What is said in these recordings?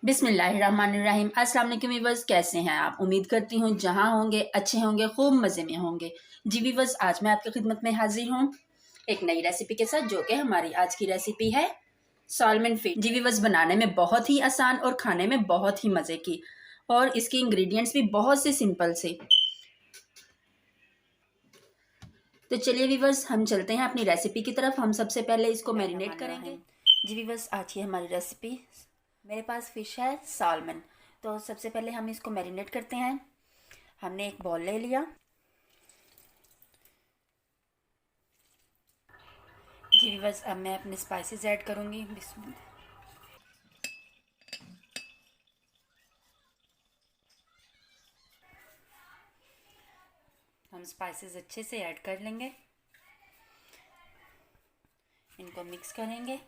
बिस्मिल्लाहिर्रहमानिर्रहीम। अस्सलाम वालेकुम व्यूअर्स, कैसे हैं आप? उम्मीद करती हूँ जहाँ होंगे अच्छे होंगे, खूब मज़े में होंगे। जी व्यूअर्स, आज मैं आपकी खिदमत में हाजिर हूँ एक नई रेसिपी के साथ, जो कि हमारी आज की रेसिपी है सालमन फिश। जी व्यूअर्स, बनाने में बहुत ही आसान और खाने में बहुत ही मज़े की, और इसके इंग्रेडिएंट्स भी बहुत से सिंपल से। तो चलिए व्यूअर्स, हम चलते हैं अपनी रेसिपी की तरफ। हम सबसे पहले इसको मैरिनेट करेंगे। जी व्यूअर्स, आज की हमारी रेसिपी, मेरे पास फ़िश है सालमन। तो सबसे पहले हम इसको मैरिनेट करते हैं। हमने एक बॉल ले लिया। जी व्यूअर्स, अब मैं अपने स्पाइसेस ऐड करूँगी। हम स्पाइसेस अच्छे से ऐड कर लेंगे, इनको मिक्स करेंगे।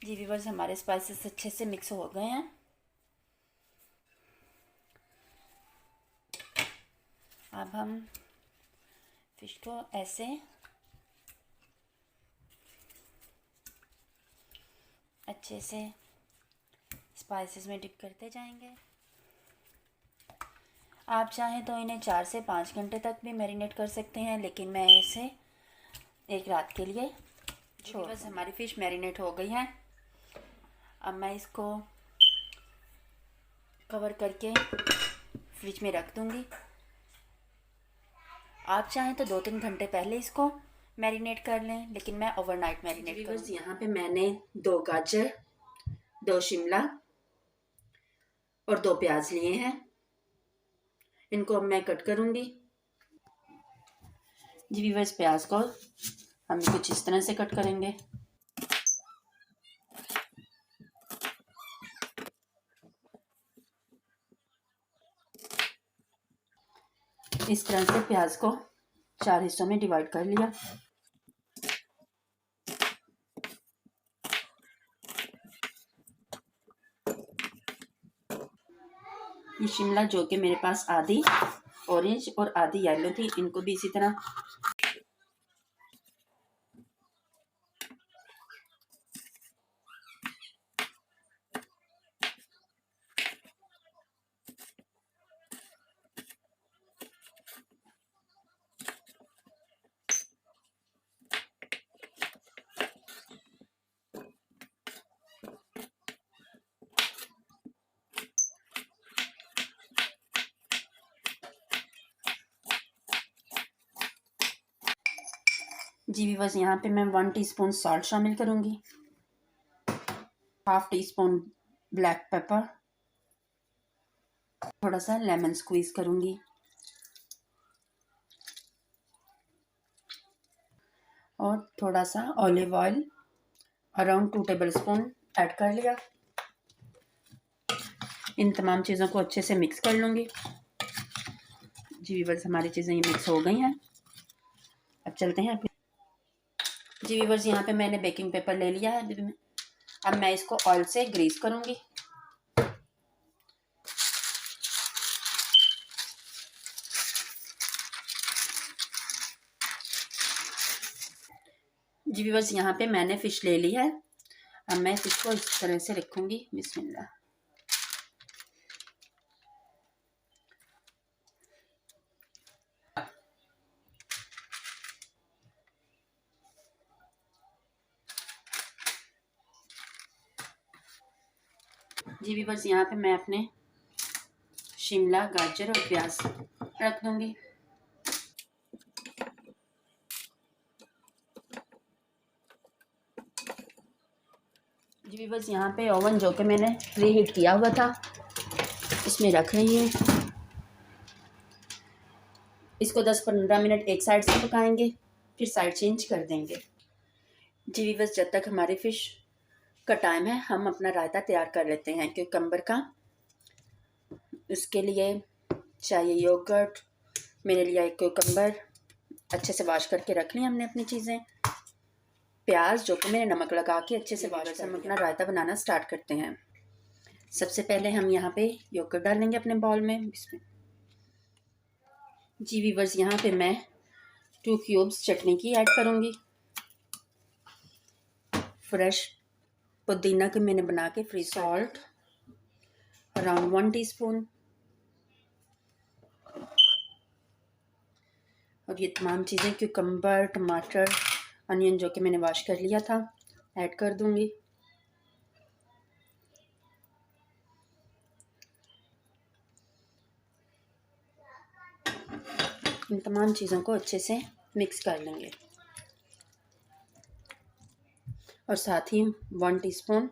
जी व्यूअर्स, हमारे स्पाइसेस अच्छे से मिक्स हो गए हैं। अब हम फिश को ऐसे अच्छे से स्पाइसेस में डिप करते जाएंगे। आप चाहें तो इन्हें 4 से 5 घंटे तक भी मैरिनेट कर सकते हैं, लेकिन मैं इसे एक रात के लिए छोड़। बस हमारी फ़िश मैरिनेट हो गई है। अब मैं इसको कवर करके फ्रिज में रख दूँगी। आप चाहें तो 2-3 घंटे पहले इसको मैरिनेट कर लें, लेकिन मैं ओवरनाइट मैरिनेट करूँगी। यहाँ पे मैंने 2 गाजर, 2 शिमला और 2 प्याज लिए हैं। इनको अब मैं कट करूँगी। जी व्यूअर्स, प्याज को हम कुछ इस तरह से कट करेंगे। इस तरह से प्याज को 4 हिस्सों में डिवाइड कर लिया। ये शिमला, जो कि मेरे पास आधी ऑरेंज और आधी येलो थी, इनको भी इसी तरह जी व्यूअर्स, यहाँ पे मैं 1 टीस्पून सॉल्ट शामिल करूँगी, 1/2 टीस्पून ब्लैक पेपर, थोड़ा सा लेमन स्क्वीज़ करूँगी, और थोड़ा सा olive oil around 2 tablespoon add कर लिया। इन तमाम चीज़ों को अच्छे से मिक्स कर लूँगी। जी व्यूअर्स, हमारी चीज़ें ये मिक्स हो गई हैं। अब चलते हैं जी व्यूअर्स, यहाँ पे मैंने बेकिंग पेपर ले लिया है। अब मैं इसको ऑयल से ग्रीस करूँगी। जी व्यूअर्स, यहाँ पे मैंने फ़िश ले ली है। अब मैं फ़िश को इस तरह से रखूँगी। बिस्मिल्लाह। जी व्यूअर्स, यहाँ पे मैं अपने शिमला, गाजर और प्याज रख दूँगी। जी व्यूअर्स, यहाँ पे ओवन, जो कि मैंने प्री हीट किया हुआ था, इसमें रख रही हूँ। इसको 10-15 मिनट एक साइड से पकाएंगे, फिर साइड चेंज कर देंगे। जी व्यूअर्स, जब तक हमारी फ़िश का टाइम है, हम अपना रायता तैयार कर लेते हैं क्यूकम्बर का। उसके लिए चाहिए योगर्ट। मेरे लिए एक क्यूकम्बर अच्छे से वॉश करके रख ली हमने अपनी चीज़ें। प्याज, जो कि मैंने नमक लगा के अच्छे से वॉश कर, हम अपना रायता बनाना स्टार्ट करते हैं। सबसे पहले हम यहाँ पे योगर्ट डालेंगे अपने बाउल में। इसमें जी व्यूअर्स, यहाँ पे मैं 2 क्यूब्स चटनी की ऐड करूँगी। फ्रेश पुदीना के मैंने बना के फ्री। Salt around 1 teaspoon. और ये तमाम चीज़ें क्यूकम्बर, टमाटर, अनियन जो कि मैंने वॉश कर लिया था, ऐड कर दूंगी। इन तमाम चीज़ों को अच्छे से मिक्स कर लेंगे। और साथ ही 1 टीस्पून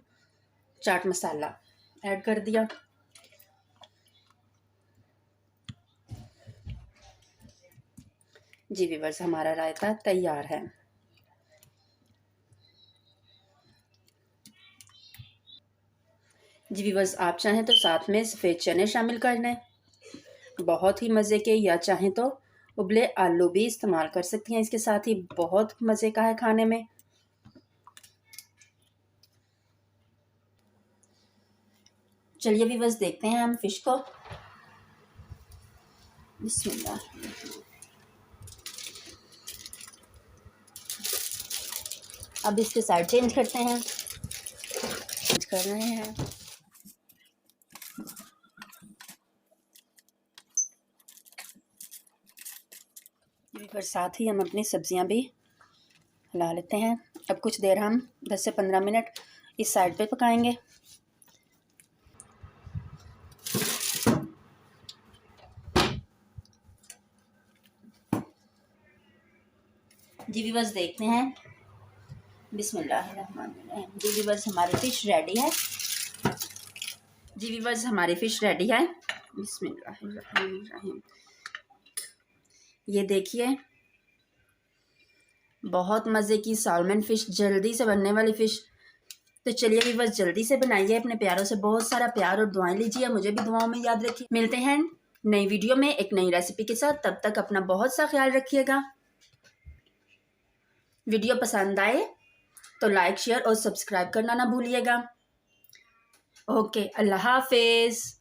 चाट मसाला ऐड कर दिया। जी व्यूअर्स, हमारा रायता तैयार है। जी व्यूअर्स, आप चाहें तो साथ में सफ़ेद चने शामिल कर लें, बहुत ही मज़े के, या चाहें तो उबले आलू भी इस्तेमाल कर सकती हैं इसके साथ ही, बहुत मज़े का है खाने में। चलिए व्यूअर्स, देखते हैं हम फिश को। बिस्मिल्लाह। अब इसके साइड चेंज करते हैं, चेंज कर रहे हैं। फिर साथ ही हम अपनी सब्जियां भी हिला लेते हैं। अब कुछ देर हम 10 से 15 मिनट इस साइड पे पकाएंगे। जी व्यूअर्स, देखते हैं। बिस्मिल्लाहिर्रहमानिर्रहीम। जी व्यूअर्स, हमारी फ़िश रेडी है। जी व्यूअर्स, हमारी फ़िश रेडी है। बिस्मिल्लाहिर्रहमानिर्रहीम। ये देखिए, बहुत मज़े की सालमन फ़िश, जल्दी से बनने वाली फ़िश। तो चलिए व्यूअर्स, जल्दी से बनाइए, अपने प्यारों से बहुत सारा प्यार और दुआएं लीजिए, मुझे भी दुआओं में याद रखिए। मिलते हैं नई वीडियो में एक नई रेसिपी के साथ, तब तक अपना बहुत सा ख्याल रखिएगा। वीडियो पसंद आए तो लाइक, शेयर और सब्सक्राइब करना ना भूलिएगा। ओके, अल्लाह हाफिज़।